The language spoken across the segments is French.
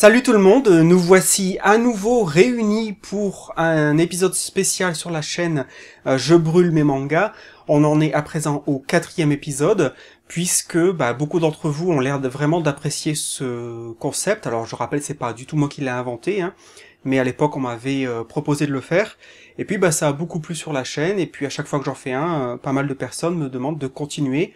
Salut tout le monde, nous voici à nouveau réunis pour un épisode spécial sur la chaîne Je brûle mes mangas. On en est à présent au 4e épisode, puisque beaucoup d'entre vous ont l'air vraiment d'apprécier ce concept. Alors je rappelle, c'est pas du tout moi qui l'ai inventé, mais à l'époque on m'avait proposé de le faire. Et puis ça a beaucoup plu sur la chaîne, et puis à chaque fois que j'en fais un, pas mal de personnes me demandent de continuer,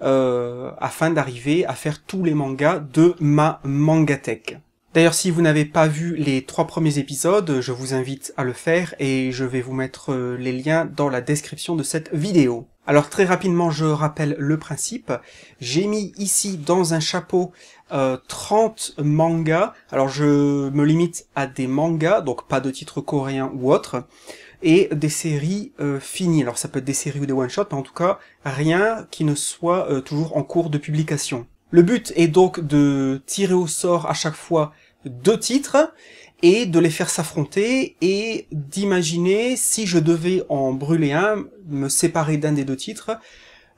afin d'arriver à faire tous les mangas de ma mangatech. D'ailleurs, si vous n'avez pas vu les 3 premiers épisodes, je vous invite à le faire et je vais vous mettre les liens dans la description de cette vidéo. Alors très rapidement, je rappelle le principe. J'ai mis ici dans un chapeau 30 mangas. Alors je me limite à des mangas, donc pas de titres coréens ou autres, et des séries finies. Alors ça peut être des séries ou des one-shots, mais en tout cas, rien qui ne soit toujours en cours de publication. Le but est donc de tirer au sort à chaque fois 2 titres et de les faire s'affronter et d'imaginer si je devais en brûler un, me séparer d'un des 2 titres,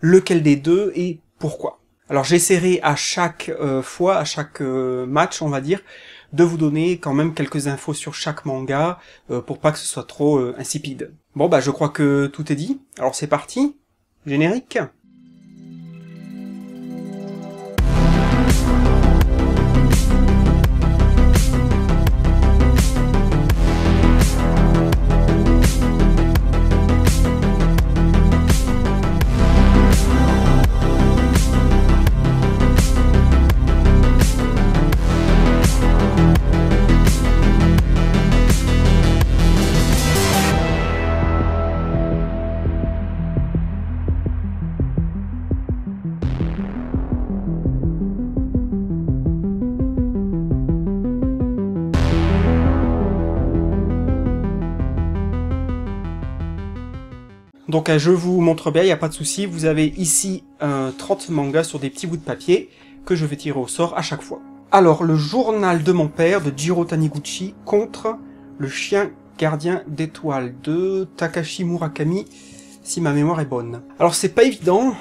lequel des 2 et pourquoi. Alors j'essaierai à chaque fois, à chaque match on va dire, de vous donner quand même quelques infos sur chaque manga pour pas que ce soit trop insipide. Bon je crois que tout est dit, alors c'est parti, générique. Donc je vous montre bien, il n'y a pas de souci, vous avez ici 30 mangas sur des petits bouts de papier que je vais tirer au sort à chaque fois. Alors, le journal de mon père de Jiro Taniguchi contre le chien gardien d'étoiles de Takashi Murakami, si ma mémoire est bonne. Alors c'est pas évident,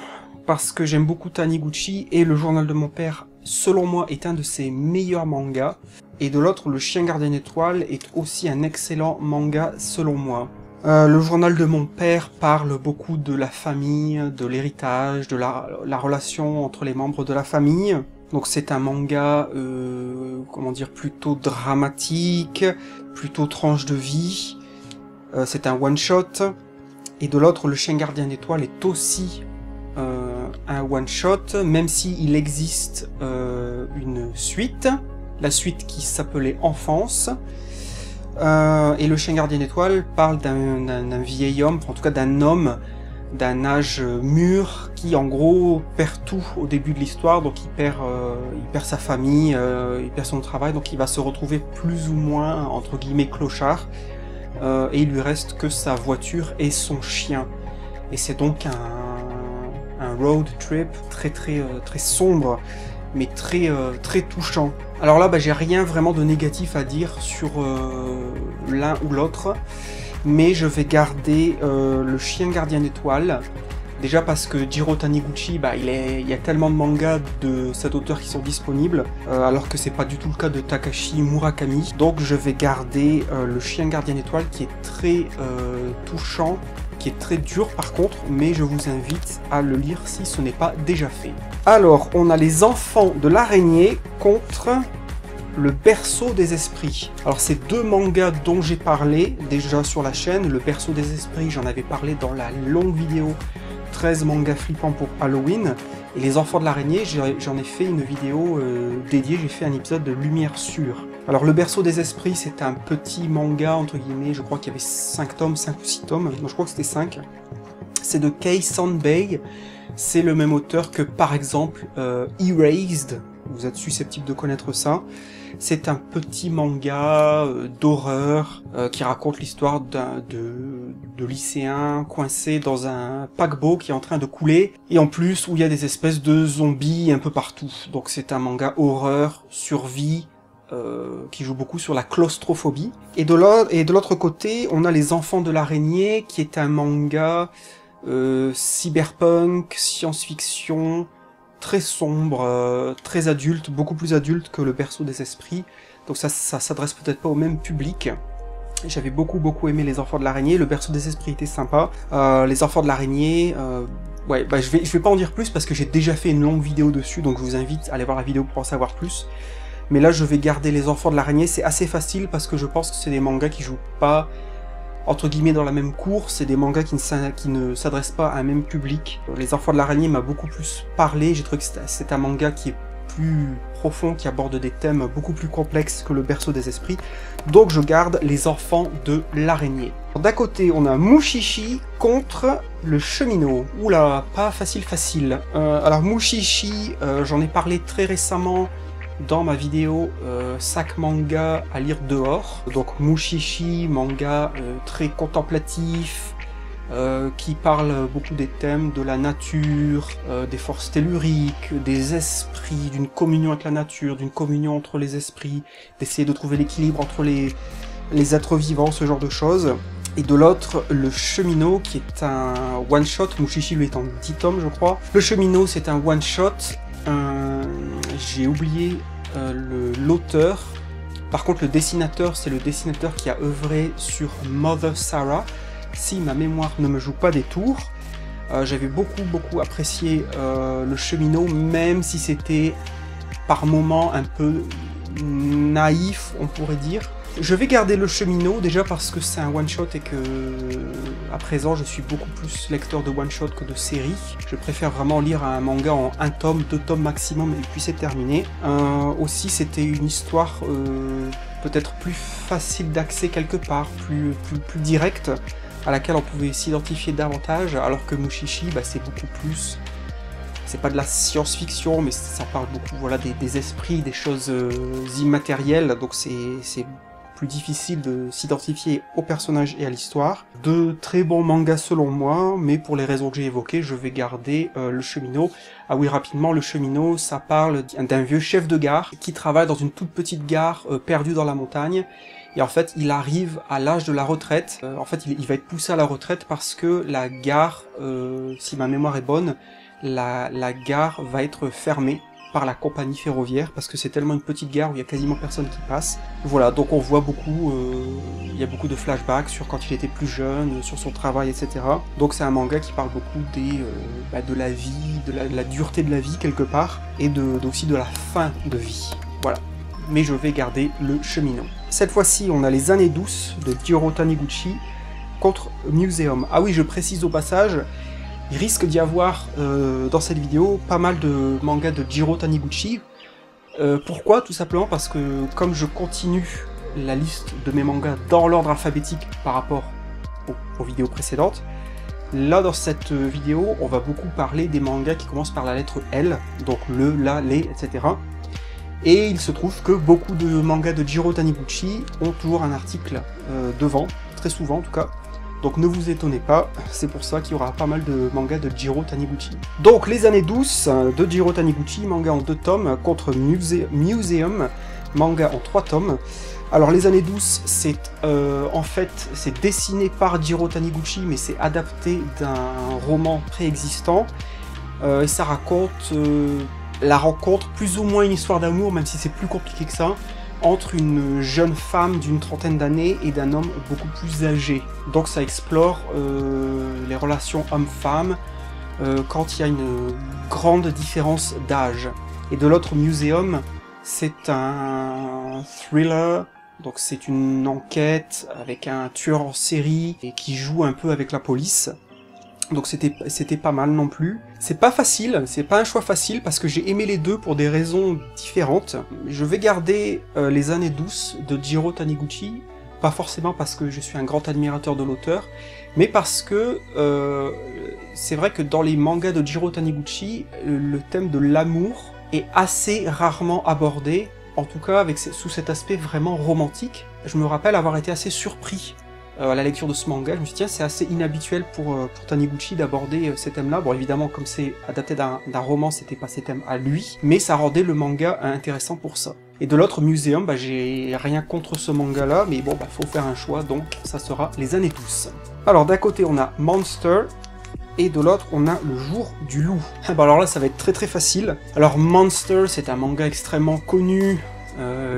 parce que j'aime beaucoup Taniguchi, et le journal de mon père, selon moi, est un de ses meilleurs mangas, et de l'autre, le chien gardien d'étoiles est aussi un excellent manga, selon moi. Le journal de mon père parle beaucoup de la famille, de l'héritage, de la relation entre les membres de la famille. Donc c'est un manga, plutôt dramatique, plutôt tranche de vie. C'est un one-shot. Et de l'autre, le chien gardien d'étoiles est aussi un one-shot, même s'il existe une suite. La suite qui s'appelait Enfance. Et le chien gardien d'étoiles parle d'un vieil homme, en tout cas d'un homme d'un âge mûr qui en gros perd tout au début de l'histoire, donc il perd sa famille, il perd son travail, donc il va se retrouver plus ou moins entre guillemets clochard, et il lui reste que sa voiture et son chien. Et c'est donc un road trip très sombre, mais très touchant. Alors là, j'ai rien vraiment de négatif à dire sur l'un ou l'autre, mais je vais garder le chien gardien d'étoiles, déjà parce que Jiro Taniguchi, il y a tellement de mangas de cet auteur qui sont disponibles, alors que c'est pas du tout le cas de Takashi Murakami, donc je vais garder le chien gardien d'étoiles qui est très touchant, qui est très dur par contre, mais je vous invite à le lire si ce n'est pas déjà fait. Alors, on a les enfants de l'araignée contre le berceau des esprits. Alors c'est 2 mangas dont j'ai parlé déjà sur la chaîne. Le berceau des esprits, j'en avais parlé dans la longue vidéo 13 mangas flippants pour Halloween. Et les enfants de l'araignée, j'en ai fait une vidéo dédiée, j'ai fait un épisode de Lumière Sûre. Alors le berceau des esprits, c'est un petit manga, entre guillemets, je crois qu'il y avait 5 tomes, 5 ou 6 tomes, non, je crois que c'était 5. C'est de Kei Sanbei, c'est le même auteur que par exemple Erased, vous êtes susceptible de connaître ça. C'est un petit manga d'horreur qui raconte l'histoire de lycéens coincés dans un paquebot qui est en train de couler, et en plus où il y a des espèces de zombies un peu partout. Donc c'est un manga horreur, survie, qui joue beaucoup sur la claustrophobie. Et de l'autre côté, on a Les Enfants de l'araignée, qui est un manga cyberpunk, science-fiction, très sombre, très adulte, beaucoup plus adulte que le Berceau des Esprits, donc ça s'adresse peut-être pas au même public. J'avais beaucoup aimé Les Enfants de l'Araignée, le Berceau des Esprits était sympa, Les Enfants de l'Araignée, ouais, bah je vais pas en dire plus parce que j'ai déjà fait une longue vidéo dessus, donc je vous invite à aller voir la vidéo pour en savoir plus. Mais là je vais garder Les Enfants de l'Araignée, c'est assez facile parce que je pense que c'est des mangas qui jouent pas entre guillemets dans la même cour, c'est des mangas qui ne s'adressent pas à un même public. Les Enfants de l'Araignée m'a beaucoup plus parlé, j'ai trouvé que c'est un manga qui est plus profond, qui aborde des thèmes beaucoup plus complexes que le Berceau des Esprits, donc je garde Les Enfants de l'Araignée. D'un côté, on a Mushishi contre le Cheminot. Oula, pas facile. Alors Mushishi, j'en ai parlé très récemment dans ma vidéo sac manga à lire dehors. Donc Mushishi, manga très contemplatif, qui parle beaucoup des thèmes de la nature, des forces telluriques, des esprits, d'une communion avec la nature, d'une communion entre les esprits, d'essayer de trouver l'équilibre entre les êtres vivants, ce genre de choses. Et de l'autre, le Cheminot, qui est un one-shot, Mushishi lui est en 10 tomes je crois. Le Cheminot c'est un one-shot, j'ai oublié l'auteur. Par contre le dessinateur, c'est le dessinateur qui a œuvré sur Mother Sarah, si ma mémoire ne me joue pas des tours. J'avais beaucoup apprécié le Cheminot, même si c'était par moments un peu naïf, on pourrait dire. Je vais garder le Cheminot, déjà parce que c'est un one-shot et que, à présent, je suis beaucoup plus lecteur de one-shot que de séries. Je préfère vraiment lire un manga en 1 tome, 2 tomes maximum, et puis c'est terminé. Aussi, c'était une histoire peut-être plus facile d'accès quelque part, plus directe, à laquelle on pouvait s'identifier davantage, alors que Mushishi, bah, c'est beaucoup plus... C'est pas de la science-fiction, mais ça parle beaucoup, voilà, des esprits, des choses immatérielles, donc c'est plus difficile de s'identifier au personnage et à l'histoire. De très bons mangas selon moi, mais pour les raisons que j'ai évoquées, je vais garder le Cheminot. Ah oui, rapidement, le Cheminot, ça parle d'un vieux chef de gare qui travaille dans une toute petite gare perdue dans la montagne. Et en fait, il arrive à l'âge de la retraite. En fait, il va être poussé à la retraite parce que la gare, si ma mémoire est bonne, la gare va être fermée par la compagnie ferroviaire, parce que c'est tellement une petite gare où il y a quasiment personne qui passe. Voilà, donc on voit beaucoup, il y a beaucoup de flashbacks sur quand il était plus jeune, sur son travail, etc. Donc c'est un manga qui parle beaucoup de la vie, de la dureté de la vie quelque part, et aussi de la fin de vie. Voilà. Mais je vais garder le Cheminot. Cette fois-ci, on a Les Années Douces de Jiro Taniguchi contre Museum. Ah oui, je précise au passage, il risque d'y avoir dans cette vidéo pas mal de mangas de Jiro Taniguchi. Pourquoi? Tout simplement parce que comme je continue la liste de mes mangas dans l'ordre alphabétique par rapport aux vidéos précédentes, là dans cette vidéo on va beaucoup parler des mangas qui commencent par la lettre L, donc le, la, les, etc. Et il se trouve que beaucoup de mangas de Jiro Taniguchi ont toujours un article devant, très souvent en tout cas. Donc ne vous étonnez pas, c'est pour ça qu'il y aura pas mal de mangas de Jiro Taniguchi. Donc Les Années Douces de Jiro Taniguchi, manga en 2 tomes, contre Museum, manga en 3 tomes. Alors Les Années Douces, c'est en fait, c'est dessiné par Jiro Taniguchi, mais c'est adapté d'un roman préexistant. Et ça raconte la rencontre, plus ou moins une histoire d'amour, même si c'est plus compliqué que ça, entre une jeune femme d'une trentaine d'années et d'un homme beaucoup plus âgé. Donc ça explore les relations homme-femme quand il y a une grande différence d'âge. Et de l'autre, Museum, c'est un thriller, donc c'est une enquête avec un tueur en série et qui joue un peu avec la police. Donc c'était pas mal non plus. C'est pas facile, c'est pas un choix facile parce que j'ai aimé les deux pour des raisons différentes. Je vais garder Les Années Douces de Jiro Taniguchi, pas forcément parce que je suis un grand admirateur de l'auteur, mais parce que c'est vrai que dans les mangas de Jiro Taniguchi, le thème de l'amour est assez rarement abordé, en tout cas sous cet aspect vraiment romantique. Je me rappelle avoir été assez surpris à la lecture de ce manga. Je me suis dit tiens, c'est assez inhabituel pour Taniguchi d'aborder ces thèmes-là. Bon évidemment comme c'est adapté d'un roman, c'était pas ces thèmes à lui, mais ça rendait le manga intéressant pour ça. Et de l'autre, Museum, bah j'ai rien contre ce manga-là, mais bon bah faut faire un choix, donc ça sera Les Années Douces. Alors d'un côté on a Monster, et de l'autre on a Le Jour du Loup. Bah alors là ça va être très facile. Alors Monster, c'est un manga extrêmement connu,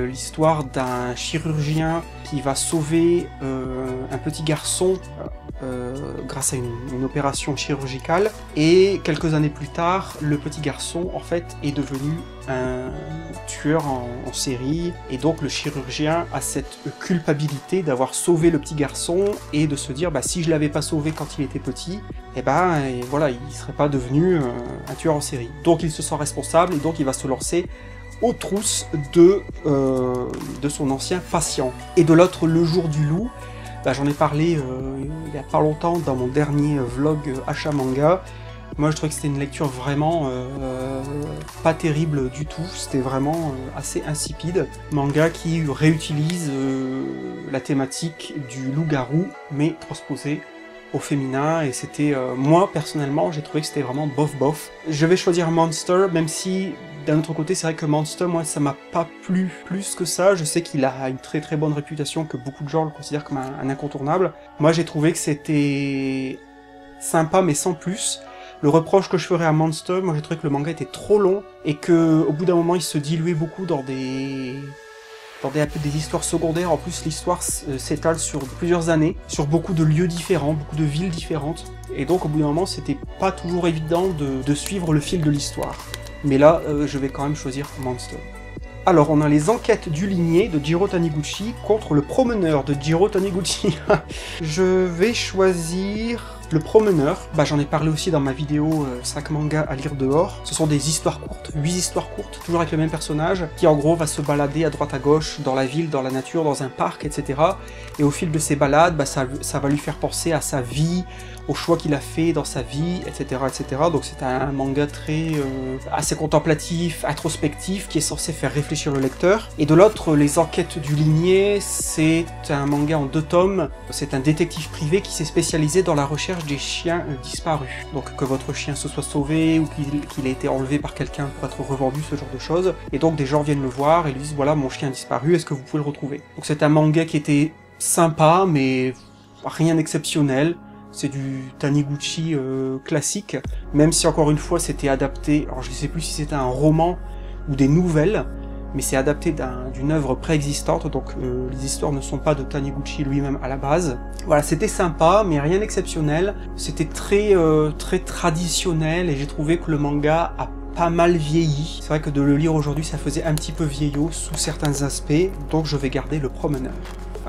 l'histoire d'un chirurgien qui va sauver un petit garçon grâce à une opération chirurgicale, et quelques années plus tard, le petit garçon en fait est devenu un tueur en série, et donc le chirurgien a cette culpabilité d'avoir sauvé le petit garçon et de se dire bah si je l'avais pas sauvé quand il était petit, et voilà, il serait pas devenu un tueur en série. Donc il se sent responsable et donc il va se lancer aux trousses de son ancien patient. Et de l'autre, Le Jour du Loup, bah, j'en ai parlé il y a pas longtemps dans mon dernier vlog achat manga. Moi je trouvais que c'était une lecture vraiment pas terrible du tout, c'était vraiment assez insipide. Manga qui réutilise la thématique du loup-garou, mais transposée au féminin, et c'était, moi personnellement, j'ai trouvé que c'était vraiment bof. Je vais choisir Monster, même si d'un autre côté, c'est vrai que Monster, moi, ça m'a pas plu plus que ça. Je sais qu'il a une très bonne réputation, que beaucoup de gens le considèrent comme un incontournable. Moi, j'ai trouvé que c'était sympa, mais sans plus. Le reproche que je ferais à Monster, moi j'ai trouvé que le manga était trop long, et que au bout d'un moment, il se diluait beaucoup dans des histoires secondaires. En plus, l'histoire s'étale sur plusieurs années, sur beaucoup de lieux différents, beaucoup de villes différentes, et donc au bout d'un moment, c'était pas toujours évident de suivre le fil de l'histoire. Mais là, je vais quand même choisir Monster. Alors, on a les enquêtes du Ligné de Jiro Taniguchi contre le promeneur de Jiro Taniguchi. Je vais choisir le promeneur. Bah, j'en ai parlé aussi dans ma vidéo 5 mangas à lire dehors. Ce sont des histoires courtes, 8 histoires courtes, toujours avec le même personnage, qui en gros va se balader à droite à gauche, dans la ville, dans la nature, dans un parc, etc. Et au fil de ses balades, bah, ça va lui faire penser à sa vie, aux choix qu'il a fait dans sa vie, etc. etc. Donc c'est un manga très assez contemplatif, introspectif, qui est censé faire réfléchir le lecteur. Et de l'autre, Les Enquêtes du Ligné, c'est un manga en 2 tomes. C'est un détective privé qui s'est spécialisé dans la recherche des chiens disparus. Donc que votre chien se soit sauvé, ou qu'il ait été enlevé par quelqu'un pour être revendu, ce genre de choses. Et donc des gens viennent le voir et lui disent voilà, mon chien a disparu, est-ce que vous pouvez le retrouver? Donc c'est un manga qui était sympa, mais rien d'exceptionnel. C'est du Taniguchi classique, même si encore une fois c'était adapté, alors je ne sais plus si c'était un roman ou des nouvelles, mais c'est adapté d'une œuvre préexistante, donc les histoires ne sont pas de Taniguchi lui-même à la base. Voilà, c'était sympa, mais rien d'exceptionnel. C'était très traditionnel, et j'ai trouvé que le manga a pas mal vieilli. C'est vrai que de le lire aujourd'hui, ça faisait un petit peu vieillot sous certains aspects, donc je vais garder le promeneur.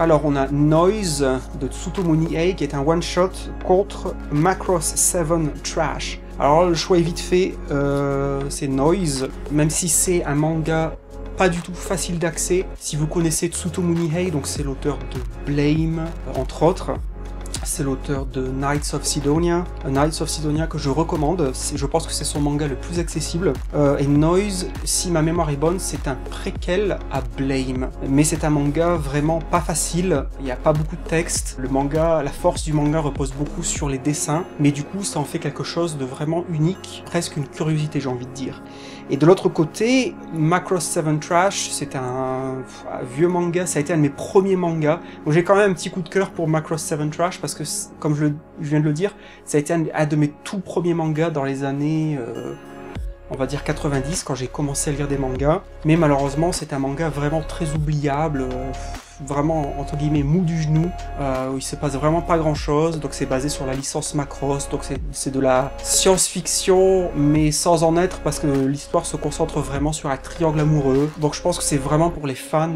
Alors on a Noise de Tsutomu Ei, qui est un one-shot contre Macross 7 Trash. Alors le choix est vite fait, c'est Noise, même si c'est un manga pas du tout facile d'accès. Si vous connaissez Tsutomu Ei, donc c'est l'auteur de Blame, entre autres. C'est l'auteur de Knights of Sidonia que je recommande. Je pense que c'est son manga le plus accessible. Et Noise, si ma mémoire est bonne, c'est un préquel à Blame. Mais c'est un manga vraiment pas facile, il n'y a pas beaucoup de texte. Le manga, la force du manga repose beaucoup sur les dessins, mais du coup ça en fait quelque chose de vraiment unique, presque une curiosité j'ai envie de dire. Et de l'autre côté, Macross 7 Trash, c'est un vieux manga, ça a été un de mes premiers mangas. Donc j'ai quand même un petit coup de cœur pour Macross 7 Trash, parce que, comme je viens de le dire, ça a été un de mes tout premiers mangas dans les années, on va dire 90, quand j'ai commencé à lire des mangas. Mais malheureusement, c'est un manga vraiment très oubliable, vraiment entre guillemets mou du genou, où il se passe vraiment pas grand chose. Donc c'est basé sur la licence Macross, donc c'est de la science-fiction, mais sans en être, parce que l'histoire se concentre vraiment sur un triangle amoureux. Donc je pense que c'est vraiment pour les fans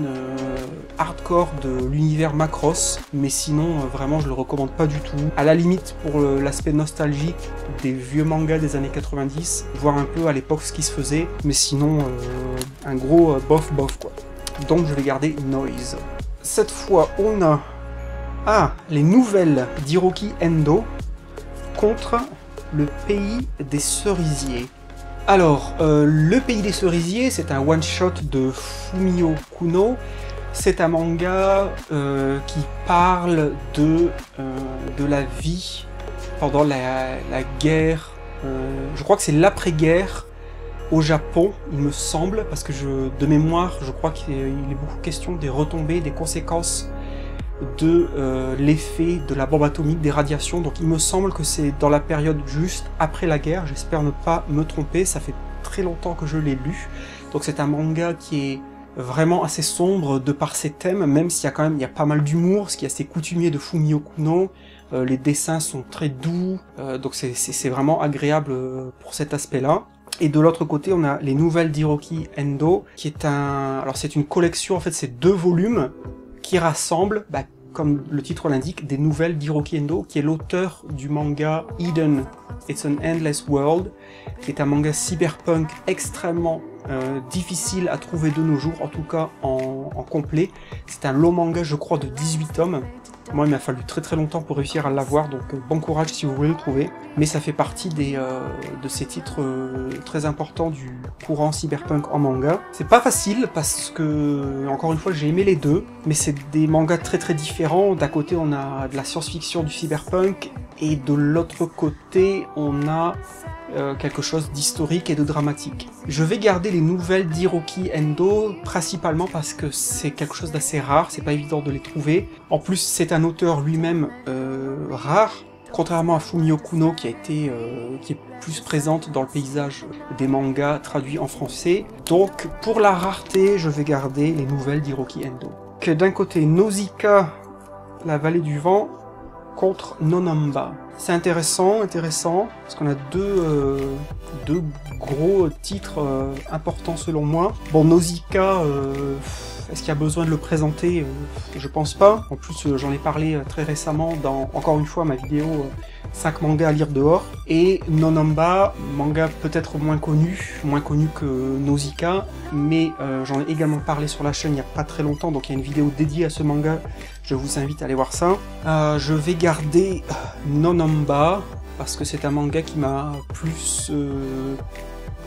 hardcore de l'univers Macross, mais sinon vraiment je le recommande pas du tout. À la limite pour l'aspect nostalgique des vieux mangas des années 90, voir un peu à l'époque ce qui se faisait, mais sinon un gros bof quoi. Donc je vais garder Noise. Cette fois, on a les nouvelles d'Hiroki Endo contre le pays des cerisiers. Alors, le pays des cerisiers, c'est un one-shot de Fumio Kuno. C'est un manga qui parle de la vie pendant la guerre. Je crois que c'est l'après-guerre au Japon, il me semble, parce que de mémoire, je crois qu'il est beaucoup question des retombées, des conséquences de l'effet de la bombe atomique, des radiations. Donc il me semble que c'est dans la période juste après la guerre, j'espère ne pas me tromper, ça fait très longtemps que je l'ai lu. Donc c'est un manga qui est vraiment assez sombre de par ses thèmes, même s'il y a quand même pas mal d'humour, ce qui est assez coutumier de Fumio Kuno. Les dessins sont très doux, donc c'est vraiment agréable pour cet aspect-là. Et de l'autre côté, on a les nouvelles d'Hiroki Endo, qui est alors c'est une collection, en fait c'est 2 volumes, qui rassemblent, comme le titre l'indique, des nouvelles d'Hiroki Endo, qui est l'auteur du manga Eden, It's an Endless World, qui est un manga cyberpunk extrêmement difficile à trouver de nos jours, en tout cas en complet. C'est un long manga, je crois, de 18 tomes. Moi, il m'a fallu très longtemps pour réussir à l'avoir, donc bon courage si vous voulez le trouver. Mais ça fait partie de ces titres très importants du courant cyberpunk en manga. C'est pas facile parce que, encore une fois, j'ai aimé les deux, mais c'est des mangas très différents. D'un côté, on a de la science-fiction, du cyberpunk, et de l'autre côté, on a quelque chose d'historique et de dramatique. Je vais garder les nouvelles d'Hiroki Endo, principalement parce que c'est quelque chose d'assez rare, c'est pas évident de les trouver. En plus, c'est un auteur lui-même rare, contrairement à Fumio Kuno qui est plus présente dans le paysage des mangas traduits en français. Donc, pour la rareté, je vais garder les nouvelles d'Hiroki Endo. D'un côté, Nausicaa, la vallée du vent, contre Nonamba. C'est intéressant, parce qu'on a deux gros titres importants selon moi. Bon, Nausicaa, est-ce qu'il y a besoin de le présenter? Je pense pas. En plus, j'en ai parlé très récemment dans, encore une fois, ma vidéo 5 mangas à lire dehors. Et Nonamba, manga peut-être moins connu que Nausicaa, mais j'en ai également parlé sur la chaîne il n'y a pas très longtemps, donc il y a une vidéo dédiée à ce manga, je vous invite à aller voir ça. Je vais garder Nonamba, parce que c'est un manga qui m'a plus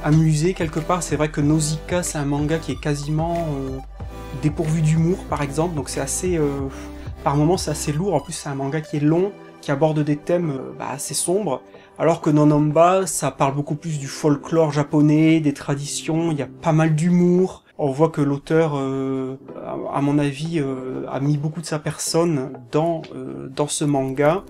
amusé quelque part. C'est vrai que Nausicaa, c'est un manga qui est quasiment dépourvu d'humour, par exemple, donc c'est assez... par moments c'est assez lourd, en plus c'est un manga qui est long, qui aborde des thèmes assez sombres, alors que Nonamba, ça parle beaucoup plus du folklore japonais, des traditions, il y a pas mal d'humour. On voit que l'auteur, à mon avis, a mis beaucoup de sa personne dans ce manga.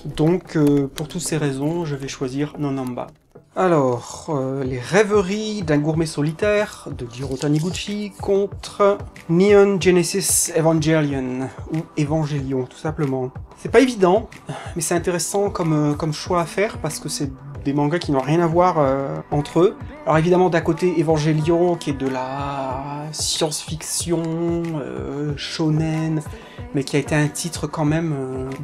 Donc, pour toutes ces raisons, je vais choisir Nonamba. Alors, les rêveries d'un gourmet solitaire de Jiro Taniguchi contre Neon Genesis Evangelion, ou Évangélion, tout simplement. C'est pas évident, mais c'est intéressant comme choix à faire, parce que c'est des mangas qui n'ont rien à voir entre eux. Alors évidemment, d'un côté, Évangélion, qui est de la science-fiction, shonen, mais qui a été un titre quand même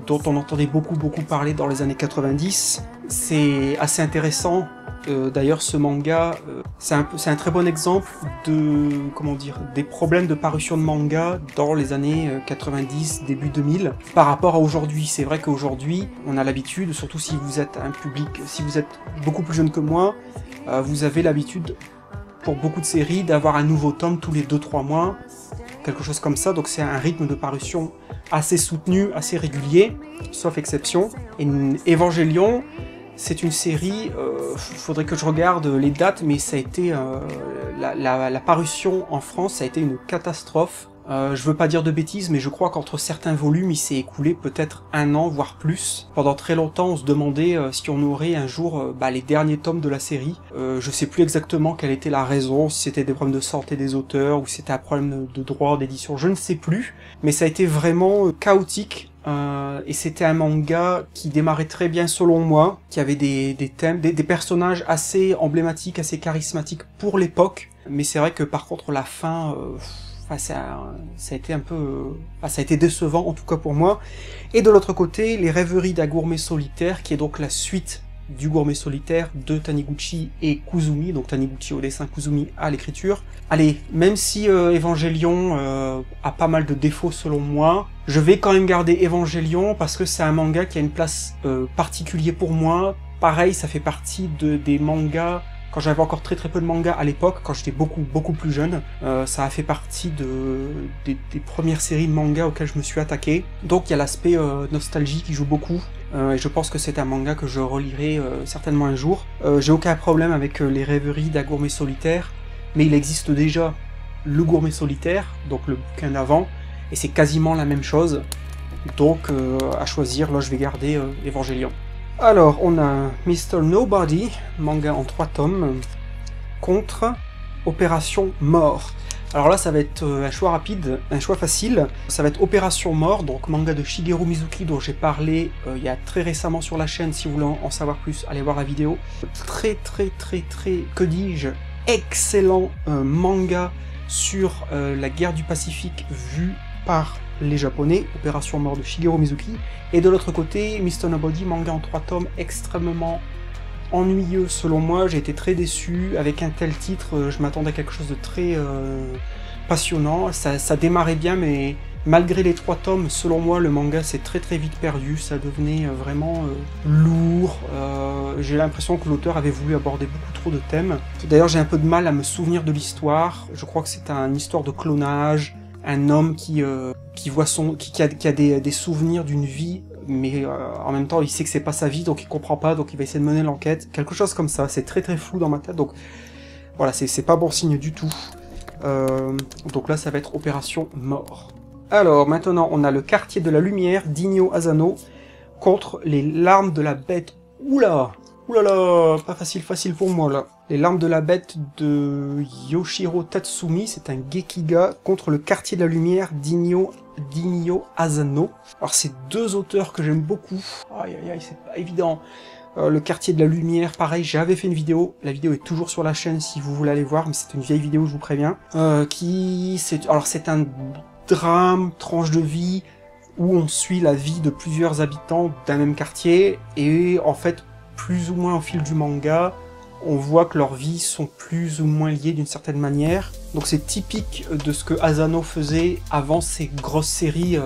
dont on entendait beaucoup parler dans les années 90. C'est assez intéressant. D'ailleurs, ce manga, c'est un très bon exemple de, des problèmes de parution de manga dans les années 90, début 2000, par rapport à aujourd'hui. C'est vrai qu'aujourd'hui, on a l'habitude, surtout si vous êtes un public, si vous êtes beaucoup plus jeune que moi, vous avez l'habitude, pour beaucoup de séries, d'avoir un nouveau tome tous les 2-3 mois, quelque chose comme ça, donc c'est un rythme de parution assez soutenu, assez régulier, sauf exception. Et Évangélion, c'est une série, faudrait que je regarde les dates, mais ça a été la parution en France, ça a été une catastrophe. Je veux pas dire de bêtises, mais je crois qu'entre certains volumes, il s'est écoulé peut-être 1 an, voire plus. Pendant très longtemps, on se demandait si on aurait un jour les derniers tomes de la série. Je sais plus exactement quelle était la raison, si c'était des problèmes de santé des auteurs, ou si c'était un problème de droit d'édition, je ne sais plus. Mais ça a été vraiment chaotique. Et c'était un manga qui démarrait très bien selon moi, qui avait des thèmes, des personnages assez emblématiques, assez charismatiques pour l'époque. Mais c'est vrai que par contre la fin... ça a été un peu... ça a été décevant, en tout cas pour moi. Et de l'autre côté, Les rêveries d'un gourmet solitaire, qui est donc la suite du gourmet solitaire de Taniguchi et Kuzumi, donc Taniguchi au dessin, Kuzumi à l'écriture. Allez, même si Évangélion a pas mal de défauts selon moi, je vais quand même garder Évangélion, parce que c'est un manga qui a une place particulière pour moi. Pareil, ça fait partie des mangas... Quand j'avais encore très peu de mangas à l'époque, quand j'étais beaucoup plus jeune, ça a fait partie des premières séries de mangas auxquelles je me suis attaqué. Donc il y a l'aspect nostalgie qui joue beaucoup, et je pense que c'est un manga que je relirai certainement un jour. J'ai aucun problème avec les rêveries d'un gourmet solitaire, mais il existe déjà le gourmet solitaire, donc le bouquin d'avant, et c'est quasiment la même chose. Donc à choisir, là je vais garder Evangelion. Alors on a Mr. Nobody, manga en 3 tomes, contre Opération Mort. Alors là ça va être un choix rapide, un choix facile, ça va être Opération Mort, donc manga de Shigeru Mizuki dont j'ai parlé il y a très récemment sur la chaîne. Si vous voulez en savoir plus, allez voir la vidéo. Très, que dis-je, excellent manga sur la guerre du Pacifique vue par les Japonais, Opération Mort de Shigeru Mizuki. Et de l'autre côté, Mr. Nobody, manga en 3 tomes, extrêmement ennuyeux selon moi. J'ai été très déçu avec un tel titre, je m'attendais à quelque chose de très passionnant. Ça démarrait bien, mais malgré les 3 tomes, selon moi, le manga s'est très vite perdu. Ça devenait vraiment lourd. J'ai l'impression que l'auteur avait voulu aborder beaucoup trop de thèmes. D'ailleurs, j'ai un peu de mal à me souvenir de l'histoire. Je crois que c'est une histoire de clonage, un homme qui a des souvenirs d'une vie, mais en même temps il sait que c'est pas sa vie, donc il comprend pas, donc il va essayer de mener l'enquête, quelque chose comme ça. C'est très flou dans ma tête, donc voilà, c'est pas bon signe du tout. Donc là ça va être Opération Mort. Alors maintenant on a le Quartier de la Lumière d'Inyo Asano contre les Larmes de la Bête. Oula là, pas facile pour moi là. Les Larmes de la Bête de Yoshiro Tatsumi, c'est un Gekiga contre le Quartier de la Lumière d'Inyo Asano. Alors c'est 2 auteurs que j'aime beaucoup. Aïe, c'est pas évident. Le Quartier de la Lumière, pareil, j'avais fait une vidéo. La vidéo est toujours sur la chaîne si vous voulez aller voir, mais c'est une vieille vidéo, je vous préviens. Alors c'est un drame, tranche de vie, où on suit la vie de plusieurs habitants d'un même quartier, et en fait, plus ou moins au fil du manga, on voit que leurs vies sont plus ou moins liées d'une certaine manière. Donc c'est typique de ce que Asano faisait avant ces grosses séries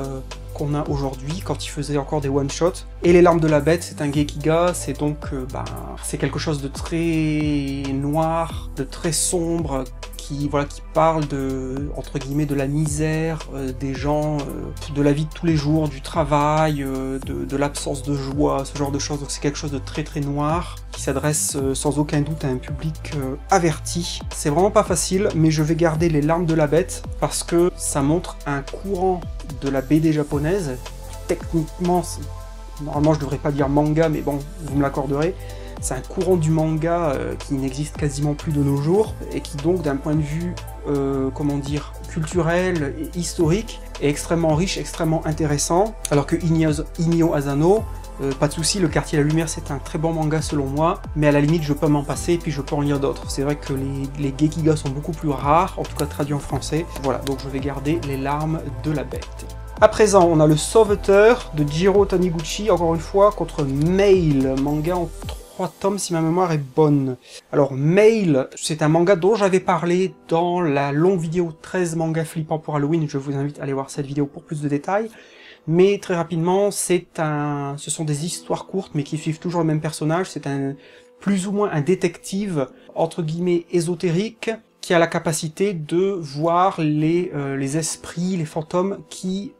qu'on a aujourd'hui, quand il faisait encore des one-shots. Et les Larmes de la Bête, c'est un Gekiga, c'est donc c'est quelque chose de très noir, de très sombre, qui parle entre guillemets de la misère des gens, de la vie de tous les jours, du travail, de l'absence de joie, ce genre de choses. Donc c'est quelque chose de très noir, qui s'adresse sans aucun doute à un public averti. C'est vraiment pas facile, mais je vais garder les Larmes de la Bête, parce que ça montre un courant de la BD japonaise. Techniquement, normalement je devrais pas dire manga, mais bon, vous me l'accorderez. C'est un courant du manga qui n'existe quasiment plus de nos jours, et qui donc d'un point de vue, culturel et historique, est extrêmement riche, extrêmement intéressant, alors que Inyo Asano, pas de souci, le Quartier de la Lumière c'est un très bon manga selon moi, mais à la limite je peux m'en passer et puis je peux en lire d'autres. C'est vrai que les Gekiga sont beaucoup plus rares, en tout cas traduits en français. Voilà, donc je vais garder les Larmes de la Bête. À présent, on a le Sauveteur de Jiro Taniguchi, encore une fois, contre Mail, manga en 3 tomes si ma mémoire est bonne. Alors Mail, c'est un manga dont j'avais parlé dans la longue vidéo 13 mangas flippants pour Halloween, je vous invite à aller voir cette vidéo pour plus de détails. Mais très rapidement, ce sont des histoires courtes mais qui suivent toujours le même personnage. C'est plus ou moins un détective, entre guillemets, ésotérique, qui a la capacité de voir les esprits, les fantômes qui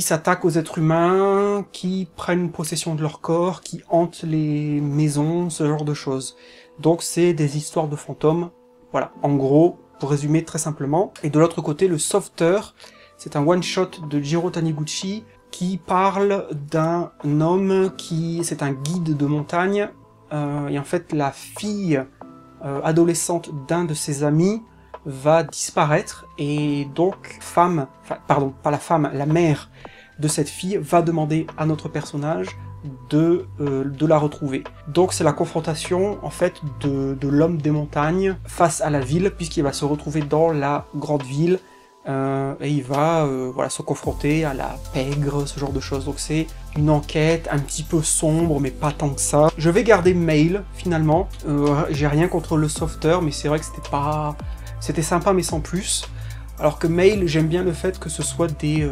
s'attaquent aux êtres humains, qui prennent possession de leur corps, qui hantent les maisons, ce genre de choses. Donc c'est des histoires de fantômes, voilà, en gros, pour résumer très simplement. Et de l'autre côté, le Sauveteur, c'est un one-shot de Jiro Taniguchi qui parle d'un homme c'est un guide de montagne, et en fait la fille adolescente d'un de ses amis va disparaître, et donc la mère de cette fille va demander à notre personnage de la retrouver. Donc c'est la confrontation en fait de l'homme des montagnes face à la ville, puisqu'il va se retrouver dans la grande ville, et il va se confronter à la pègre, ce genre de choses. Donc c'est une enquête un petit peu sombre, mais pas tant que ça. Je vais garder Mail, finalement. J'ai rien contre le Sauveteur, mais c'est vrai que c'était sympa, mais sans plus. Alors que Mail, j'aime bien le fait que ce soit des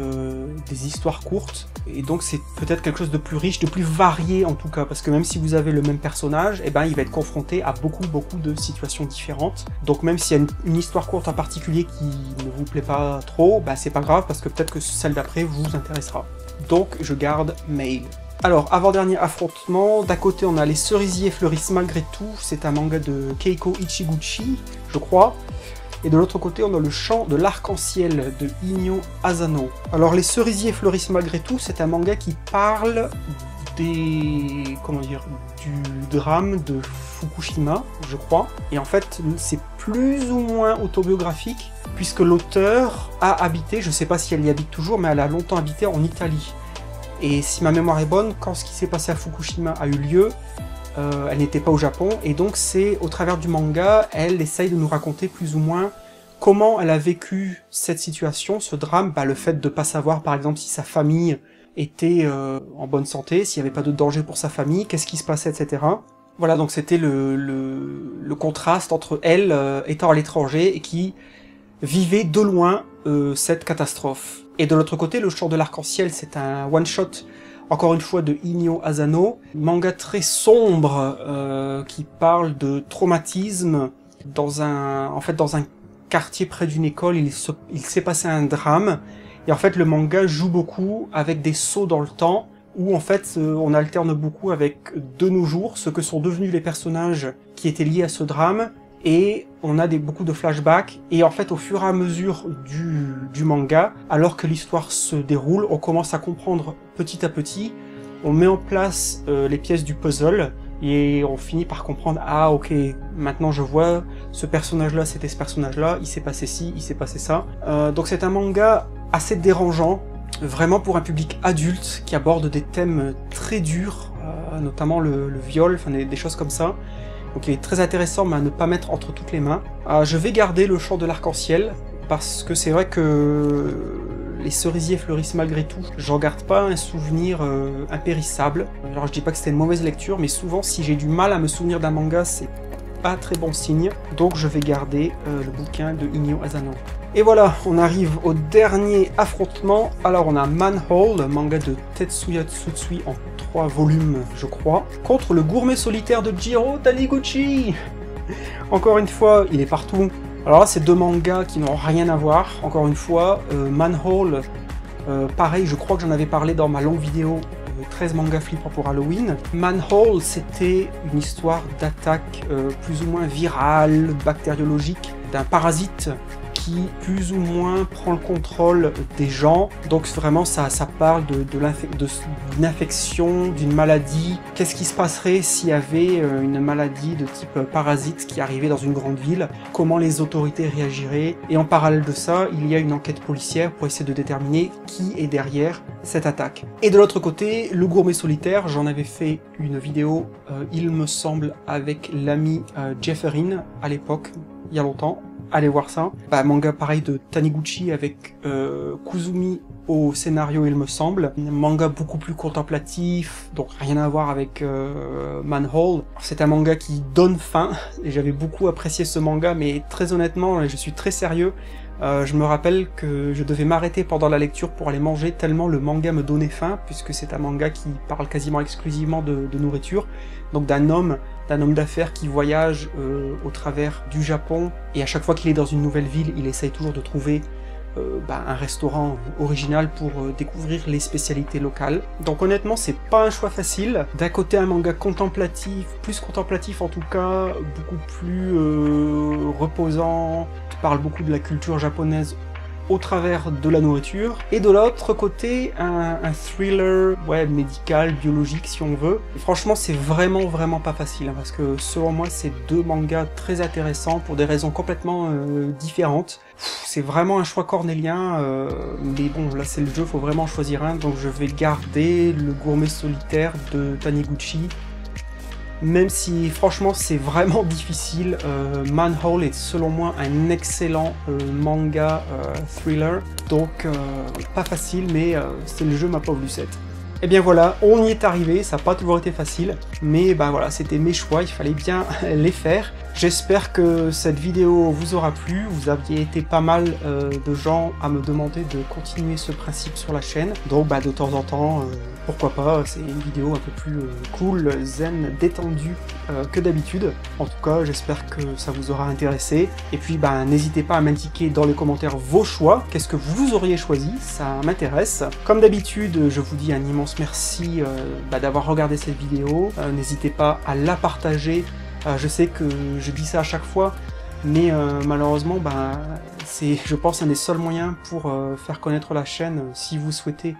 histoires courtes, et donc c'est peut-être quelque chose de plus riche, de plus varié en tout cas, parce que même si vous avez le même personnage, il va être confronté à beaucoup de situations différentes. Donc même s'il y a une histoire courte en particulier qui ne vous plaît pas trop, c'est pas grave, parce que peut-être que celle d'après vous intéressera. Donc je garde Mail. Alors, avant-dernier affrontement, d'un côté on a Les Cerisiers fleurissent malgré tout, c'est un manga de Keiko Ichiguchi, je crois. Et de l'autre côté, on a le chant de l'arc-en-ciel de Inyo Asano. Alors les cerisiers fleurissent malgré tout, c'est un manga qui parle du drame de Fukushima, je crois. Et en fait, c'est plus ou moins autobiographique, puisque l'auteur a habité, je sais pas si elle y habite toujours, mais elle a longtemps habité en Italie. Et si ma mémoire est bonne, quand ce qui s'est passé à Fukushima a eu lieu, elle n'était pas au Japon, et donc c'est au travers du manga, elle essaye de nous raconter plus ou moins comment elle a vécu cette situation, ce drame, le fait de ne pas savoir par exemple si sa famille était en bonne santé, s'il n'y avait pas de danger pour sa famille, qu'est-ce qui se passait, etc. Voilà, donc c'était le contraste entre elle étant à l'étranger et qui vivait de loin cette catastrophe. Et de l'autre côté, le chant de l'arc-en-ciel, c'est un one-shot, encore une fois, de Inyo Asano, manga très sombre qui parle de traumatisme dans un quartier près d'une école. Il s'est passé un drame, et en fait le manga joue beaucoup avec des sauts dans le temps, où en fait on alterne beaucoup avec de nos jours ce que sont devenus les personnages qui étaient liés à ce drame, et on a beaucoup de flashbacks, et en fait au fur et à mesure du manga, alors que l'histoire se déroule, on commence à comprendre petit à petit, on met en place les pièces du puzzle, et on finit par comprendre, ah ok, maintenant je vois, ce personnage-là c'était ce personnage-là, il s'est passé ci, il s'est passé ça. Donc c'est un manga assez dérangeant, vraiment pour un public adulte, qui aborde des thèmes très durs, notamment le viol, enfin des choses comme ça. Donc il est très intéressant, mais à ne pas mettre entre toutes les mains. Je vais garder le chant de l'arc-en-ciel, parce que c'est vrai que les cerisiers fleurissent malgré tout. J'en garde pas un souvenir impérissable. Alors je dis pas que c'était une mauvaise lecture, mais souvent si j'ai du mal à me souvenir d'un manga, c'est pas très bon signe. Donc je vais garder le bouquin de Inyo Asano. Et voilà, on arrive au dernier affrontement. Alors on a Manhole, manga de Tetsuya Tsutsui en 3 volumes, je crois, contre le gourmet solitaire de Jiro Taniguchi. Encore une fois, il est partout. Alors là, c'est 2 mangas qui n'ont rien à voir. Encore une fois, Manhole, pareil, je crois que j'en avais parlé dans ma longue vidéo 13 mangas flippants pour Halloween. Manhole, c'était une histoire d'attaque plus ou moins virale, bactériologique, d'un parasite qui plus ou moins prend le contrôle des gens. Donc vraiment ça parle d'une infection, d'une maladie. Qu'est-ce qui se passerait s'il y avait une maladie de type parasite qui arrivait dans une grande ville? Comment les autorités réagiraient? Et en parallèle de ça, il y a une enquête policière pour essayer de déterminer qui est derrière cette attaque. Et de l'autre côté, le gourmet solitaire, j'en avais fait une vidéo, il me semble, avec l'ami Jefferin à l'époque, il y a longtemps. Allez voir ça. Manga pareil de Taniguchi avec Kuzumi au scénario, il me semble. Un manga beaucoup plus contemplatif, donc rien à voir avec Manhole. C'est un manga qui donne faim, et j'avais beaucoup apprécié ce manga, mais très honnêtement, je suis très sérieux. Je me rappelle que je devais m'arrêter pendant la lecture pour aller manger, tellement le manga me donnait faim, puisque c'est un manga qui parle quasiment exclusivement de nourriture, donc d'un homme d'affaires qui voyage au travers du Japon, et à chaque fois qu'il est dans une nouvelle ville, il essaye toujours de trouver un restaurant original pour découvrir les spécialités locales. Donc honnêtement, c'est pas un choix facile. D'un côté, un manga contemplatif, plus contemplatif en tout cas, beaucoup plus reposant, qui parle beaucoup de la culture japonaise au travers de la nourriture, et de l'autre côté un thriller médical, biologique si on veut. Et franchement c'est vraiment pas facile, hein, parce que selon moi c'est 2 mangas très intéressants pour des raisons complètement différentes. C'est vraiment un choix cornélien, mais bon là c'est le jeu, faut vraiment choisir un, donc je vais garder le gourmet solitaire de Taniguchi. Même si franchement c'est vraiment difficile, Manhole est selon moi un excellent manga thriller, donc pas facile, mais c'est le jeu ma pauvre Lucette. Et bien voilà, on y est arrivé, ça n'a pas toujours été facile, mais voilà, c'était mes choix, il fallait bien les faire. J'espère que cette vidéo vous aura plu, vous aviez été pas mal de gens à me demander de continuer ce principe sur la chaîne, donc de temps en temps, pourquoi pas, c'est une vidéo un peu plus cool, zen, détendue que d'habitude. En tout cas, j'espère que ça vous aura intéressé, et puis n'hésitez pas à m'indiquer dans les commentaires vos choix, qu'est-ce que vous auriez choisi, ça m'intéresse. Comme d'habitude, je vous dis un immense merci d'avoir regardé cette vidéo, n'hésitez pas à la partager. Je sais que je dis ça à chaque fois, mais malheureusement, c'est, je pense, un des seuls moyens pour faire connaître la chaîne si vous souhaitez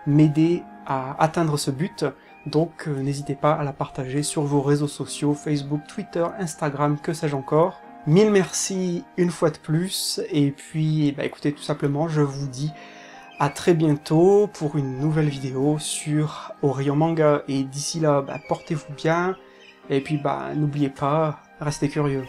m'aider à atteindre ce but. Donc n'hésitez pas à la partager sur vos réseaux sociaux, Facebook, Twitter, Instagram, que sais-je encore. Mille merci une fois de plus, et puis écoutez, tout simplement, je vous dis à très bientôt pour une nouvelle vidéo sur Orion Manga, et d'ici là, portez-vous bien, et puis n'oubliez pas, restez curieux.